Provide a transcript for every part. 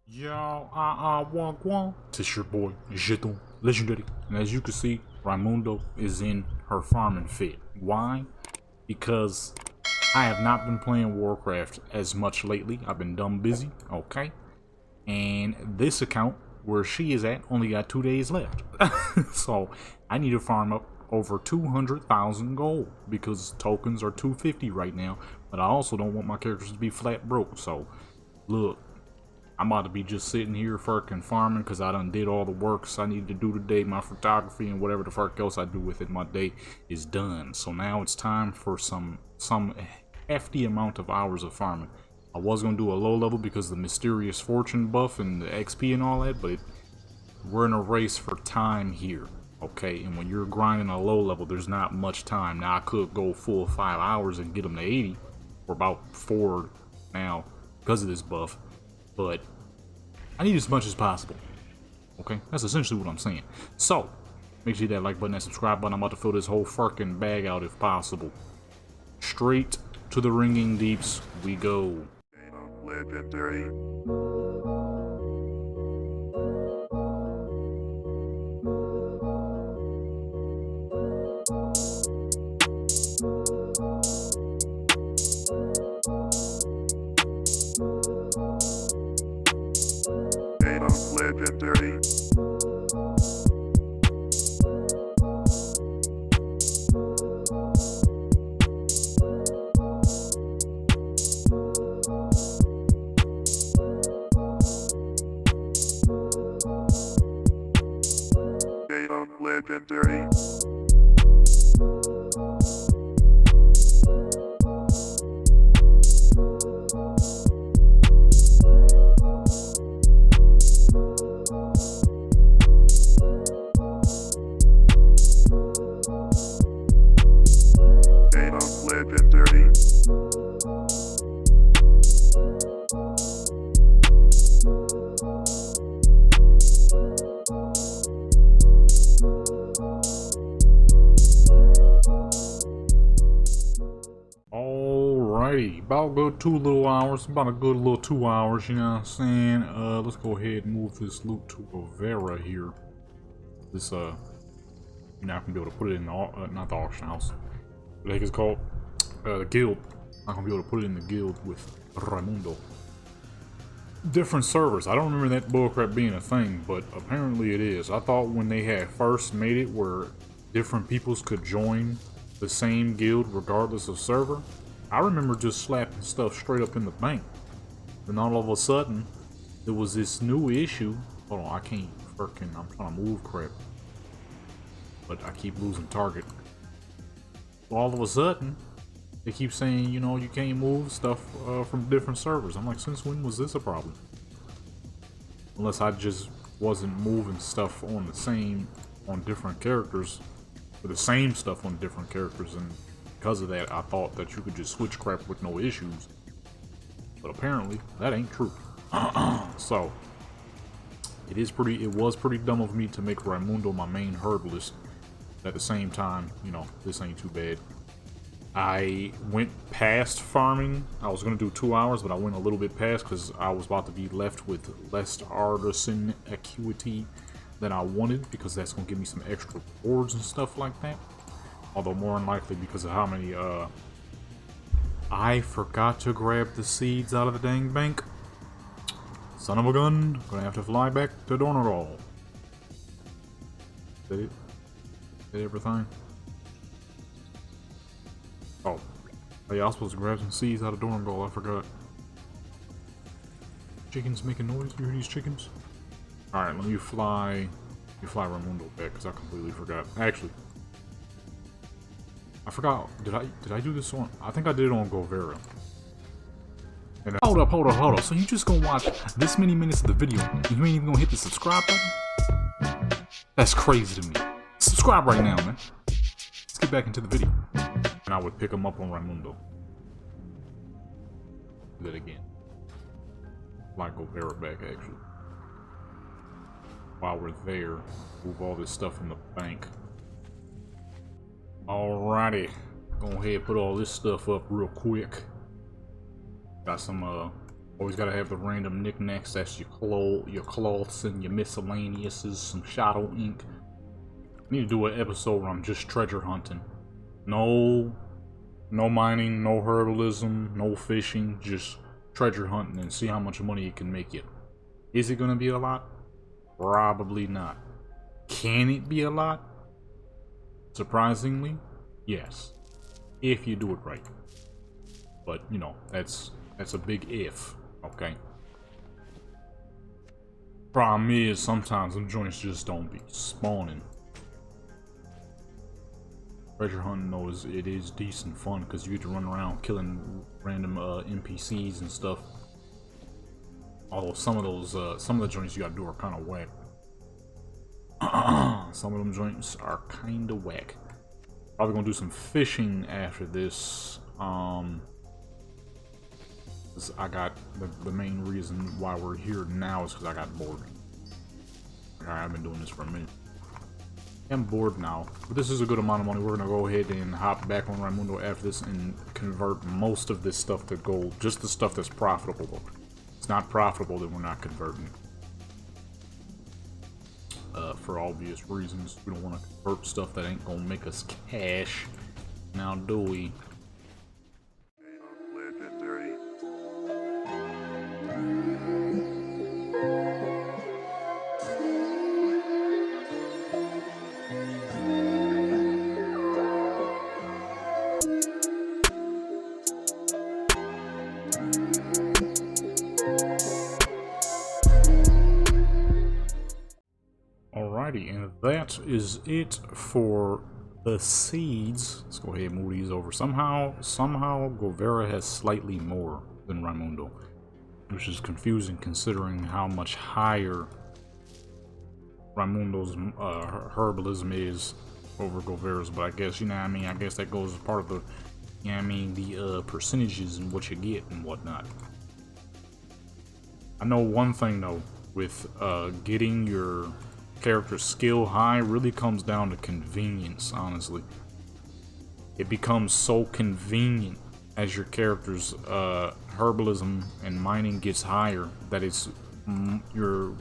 Yo, wagwan. It's your boy, Jeton, Legendary. And as you can see, Raimundo is in her farming fit. Why? Because I have not been playing Warcraft as much lately. I've been dumb busy, okay? And this account, where she is at, only got 2 days left. So, I need to farm up over 200,000 gold, because tokens are 250 right now. But I also don't want my characters to be flat broke, so, look. I'm about to be just sitting here fucking farming because I done did all the works I need to do today. My photography and whatever the fuck else I do within my day is done. So now it's time for some hefty amount of hours of farming. I was going to do a low level because of the mysterious fortune buff and the XP and all that, but we're in a race for time here. Okay, and when you're grinding a low level, there's not much time. Now I could go full 5 hours and get them to 80, or about 4 now because of this buff. But I need as much as possible. Okay? That's essentially what I'm saying. So, make sure you hit that like button, that subscribe button. I'm about to fill this whole fucking bag out if possible. Straight to the ringing deeps we go. Legendary. Legendary. Legendary. Legendary. Alrighty, about good 2 little hours, about a good little 2 hours, you know what I'm saying? Let's go ahead and move this loot to a Vera here. This, you're not gonna be able to put it in the, not the auction house. What the heck is it called? The guild. Not gonna be able to put it in the guild with Raimundo. Different servers. I don't remember that bullcrap being a thing, but apparently it is. I thought when they had first made it where different peoples could join the same guild regardless of server, I remember just slapping stuff straight up in the bank. Then all of a sudden, there was this new issue. Hold on, I can't freaking, I'm trying to move crap. But I keep losing target. All of a sudden, they keep saying, you know, you can't move stuff from different servers. I'm like, since when was this a problem? Unless I just wasn't moving stuff on different characters, or the same stuff on different characters, and because of that, I thought that you could just switch crap with no issues. But apparently, that ain't true. So, it was pretty dumb of me to make Raimundo my main herbalist. At the same time, you know, this ain't too bad. I went past farming. I was going to do 2 hours, but I went a little bit past because I was about to be left with less artisan acuity than I wanted, because that's going to give me some extra boards and stuff like that. Although more than likely because of how many, I forgot to grab the seeds out of the dang bank. Son of a gun. Gonna have to fly back to Donegal. Is that it? Is that everything? Oh, yeah, I was supposed to grab some seeds out of Donegal, I forgot. Chickens making noise, you hear these chickens? Alright, let me fly Raimundo back, because I completely forgot. Actually, I forgot, did I do this on, I think I did it on Govera. And hold up, so you just gonna watch this many minutes of the video, and you ain't even gonna hit the subscribe button? That's crazy to me. Subscribe right now, man. Let's get back into the video. And I would pick him up on Raimundo. Do that again. Like Govera back, actually. While we're there, move all this stuff in the bank. Alrighty. Go ahead and put all this stuff up real quick. Got some Always gotta have the random knickknacks. That's your cloths and your miscellaneouses, some shadow ink. I need to do an episode where I'm just treasure hunting. No mining, no herbalism, no fishing, just treasure hunting and see how much money it can make you. Is it gonna be a lot? Probably not. Can it be a lot? Surprisingly, yes. If you do it right. But, you know, that's a big if, okay? Problem is, sometimes them joints just don't be spawning. Treasure hunting, though, it is decent fun because you get to run around killing random NPCs and stuff. Although some of the joints you gotta do are kind of whack. Some of them joints are kind of whack. Probably gonna do some fishing after this. I got the main reason why we're here now is because I got bored. Alright, I've been doing this for a minute. I'm bored now, but this is a good amount of money. We're gonna go ahead and hop back on Raimundo after this and convert most of this stuff to gold. Just the stuff that's profitable. If it's not profitable, then we're not converting. For obvious reasons, we don't want to convert stuff that ain't gonna make us cash. Now, do we? Legendary. Alrighty, and that is it for the seeds. Let's go ahead and move these over. Somehow Govera has slightly more than Raimundo, which is confusing considering how much higher Raimundo's herbalism is over Govera's. But I guess, you know what I mean, I guess that goes as part of the, you know what I mean, the percentages and what you get and whatnot. I know one thing though, with getting your character skill high really comes down to convenience, honestly. It becomes so convenient as your character's herbalism and mining gets higher that you're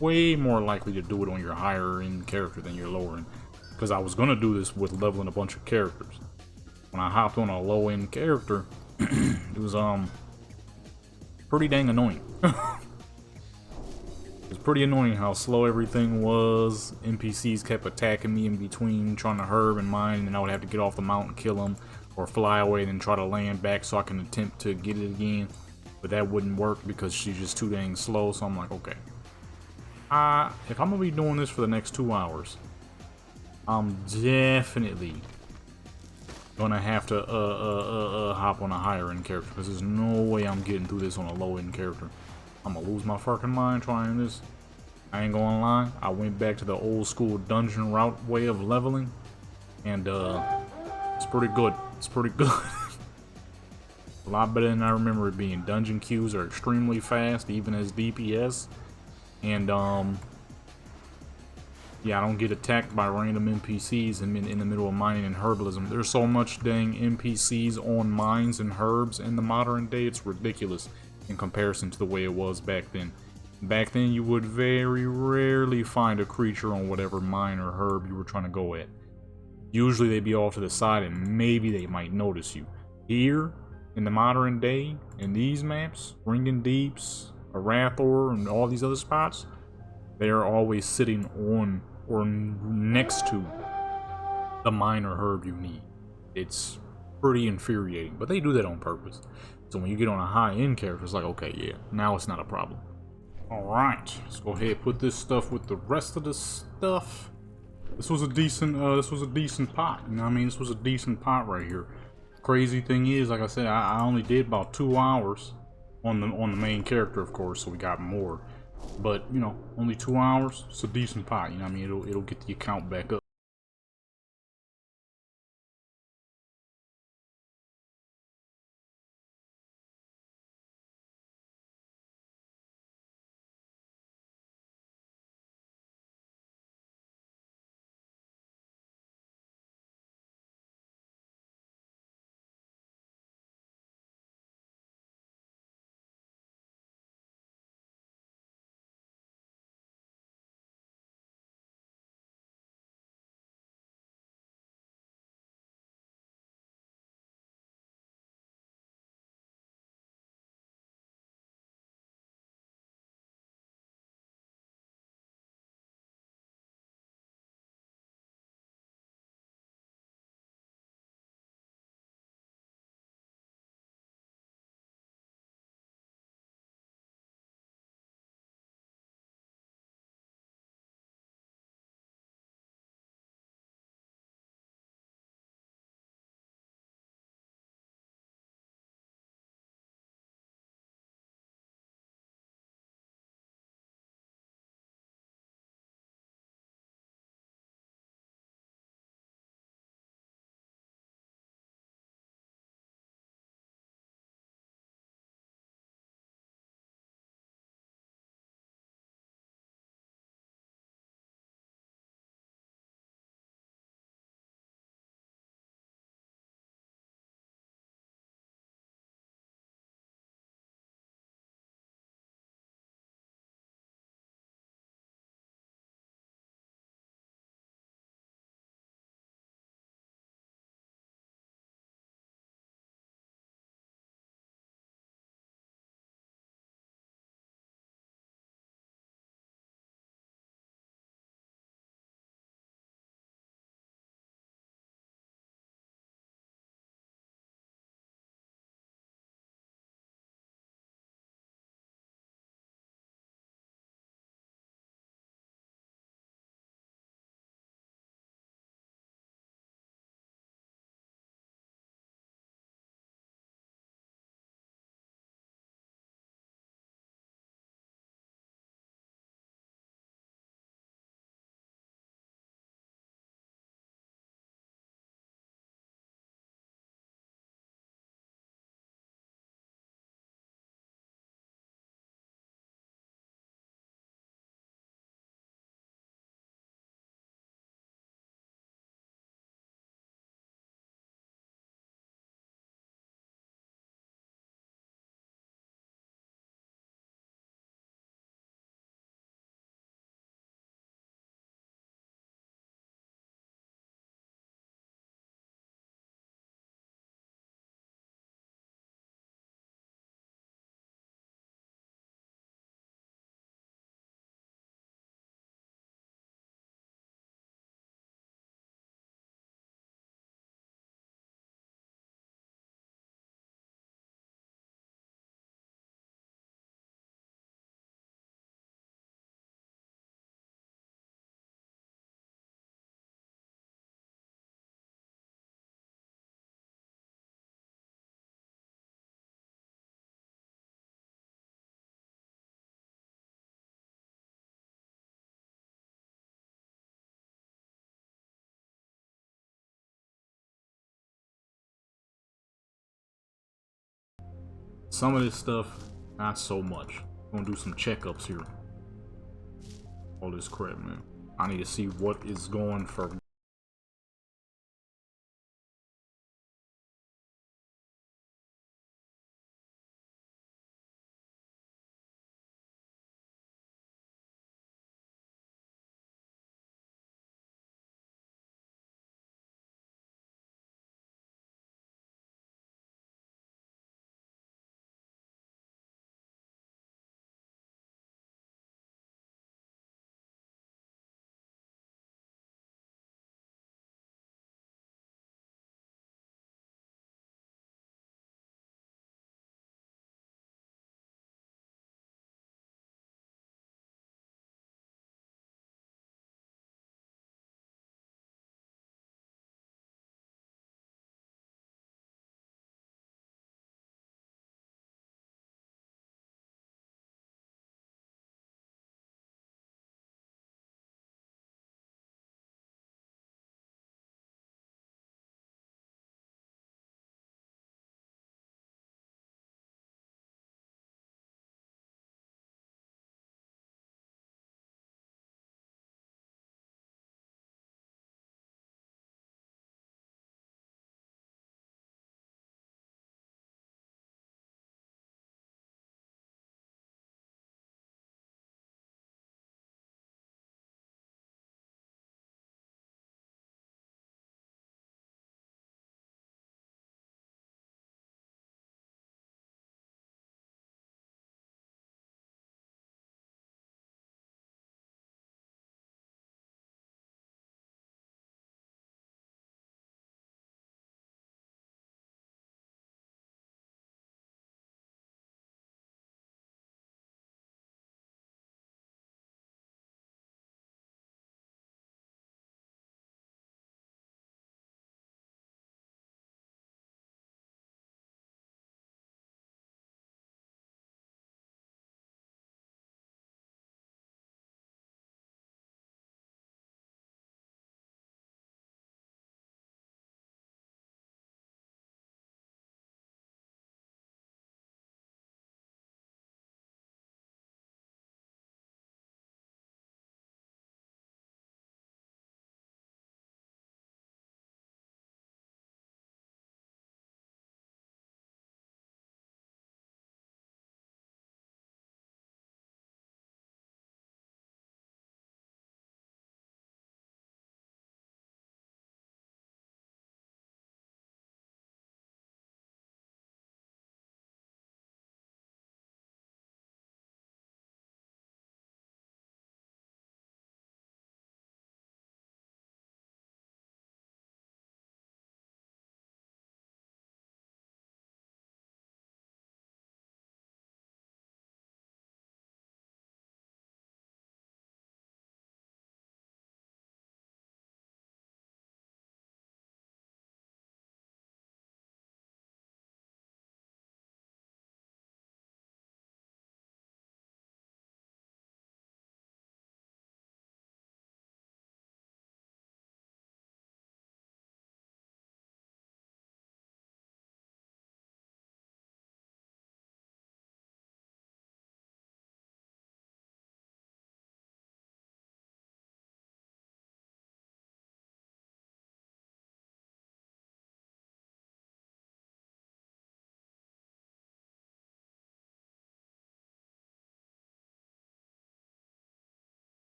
way more likely to do it on your higher end character than your lower end. Because I was gonna do this with leveling a bunch of characters. When I hopped on a low end character, it was pretty dang annoying. It was pretty annoying how slow everything was. NPCs kept attacking me in between trying to herb and mine, and then I would have to get off the mountain, kill them, or fly away and then try to land back so I can attempt to get it again. But that wouldn't work because she's just too dang slow, so I'm like, okay. If I'm gonna be doing this for the next 2 hours, I'm definitely gonna have to hop on a higher end character because there's no way I'm getting through this on a low end character. I'm gonna lose my fucking mind trying this. I ain't gonna lie, I went back to the old school dungeon route way of leveling, and it's pretty good. It's pretty good. A lot better than I remember it being. Dungeon queues are extremely fast, even as DPS, and yeah, I don't get attacked by random NPCs in the middle of mining and herbalism. There's so much dang NPCs on mines and herbs in the modern day, it's ridiculous in comparison to the way it was back then. Back then, you would very rarely find a creature on whatever mine or herb you were trying to go at. Usually they'd be off to the side and maybe they might notice you. Here, in the modern day, in these maps, Ringen Deeps, Arathor, and all these other spots, they're always sitting on or next to the mine or herb you need. It's pretty infuriating, but they do that on purpose. So when you get on a high-end character, it's like, okay, yeah, now it's not a problem. Alright, let's go ahead and put this stuff with the rest of the stuff. This was a decent pot, you know what I mean? This was a decent pot right here. Crazy thing is, like I said, I only did about 2 hours on the main character, of course, so we got more. But, you know, only 2 hours, it's a decent pot, you know what I mean? It'll get the account back up. Some of this stuff, not so much. Gonna do some checkups here. All this crap, man. I need to see what is going for.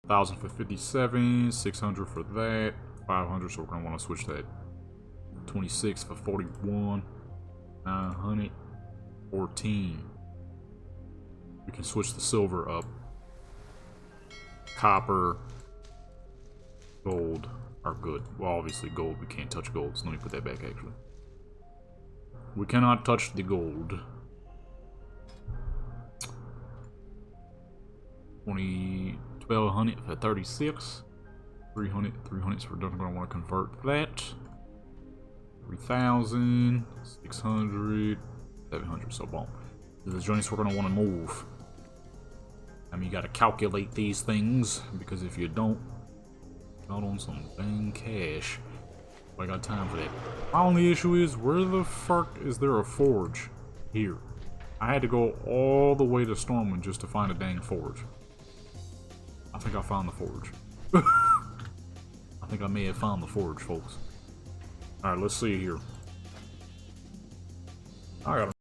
$1,000 for 57, 600 for that, 500, so we're gonna want to switch that. 26 for 41, 914. We can switch the silver up. Copper, gold are good. Well, obviously gold, we can't touch gold, so let me put that back actually. We cannot touch the gold. 1200 for 36. 300, so we're definitely going to want to convert that. 3,000, 600, 700, so boom. The joints we're going to want to move. I mean, you got to calculate these things, because if you don't, you're not on some dang cash. I got time for that. My only issue is, where the fuck is there a forge? here. I had to go all the way to Stormwind just to find a dang forge. I think I found the forge. I think I may have found the forge, folks. Alright, let's see here. I got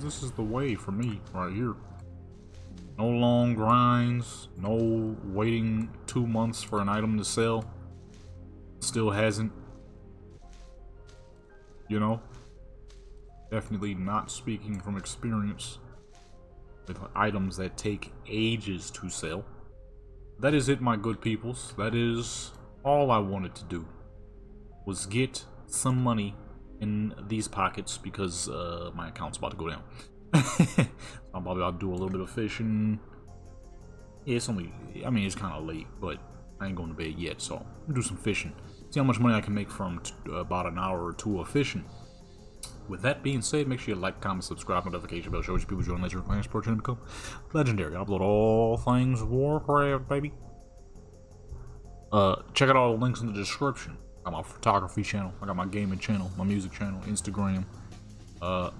this is the way for me right here. No long grinds, no waiting 2 months for an item to sell. Still hasn't. You know? Definitely not speaking from experience with items that take ages to sell. That is it, my good peoples. That is all I wanted to do. Was get some money in these pockets because my account's about to go down. So I'm probably about to do a little bit of fishing. Yeah, it's only, I mean, it's kind of late, but I ain't going to bed yet, so I'll do some fishing. See how much money I can make from about an hour or two of fishing. With that being said, make sure you like, comment, subscribe, notification bell, shows you people join Legendary Clans Pro Channel become legendary. I upload all things Warcraft, baby. Check out all the links in the description. I got my photography channel, I got my gaming channel, my music channel, Instagram. I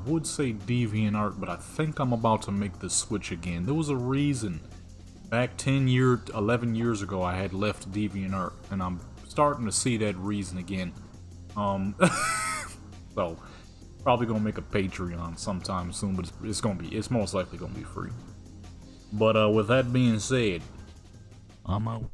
would say DeviantArt, but I think I'm about to make the switch again. There was a reason. Back 11 years ago, I had left DeviantArt, and I'm starting to see that reason again. So, probably gonna make a Patreon sometime soon, but it's most likely gonna be free. But with that being said, I'm out.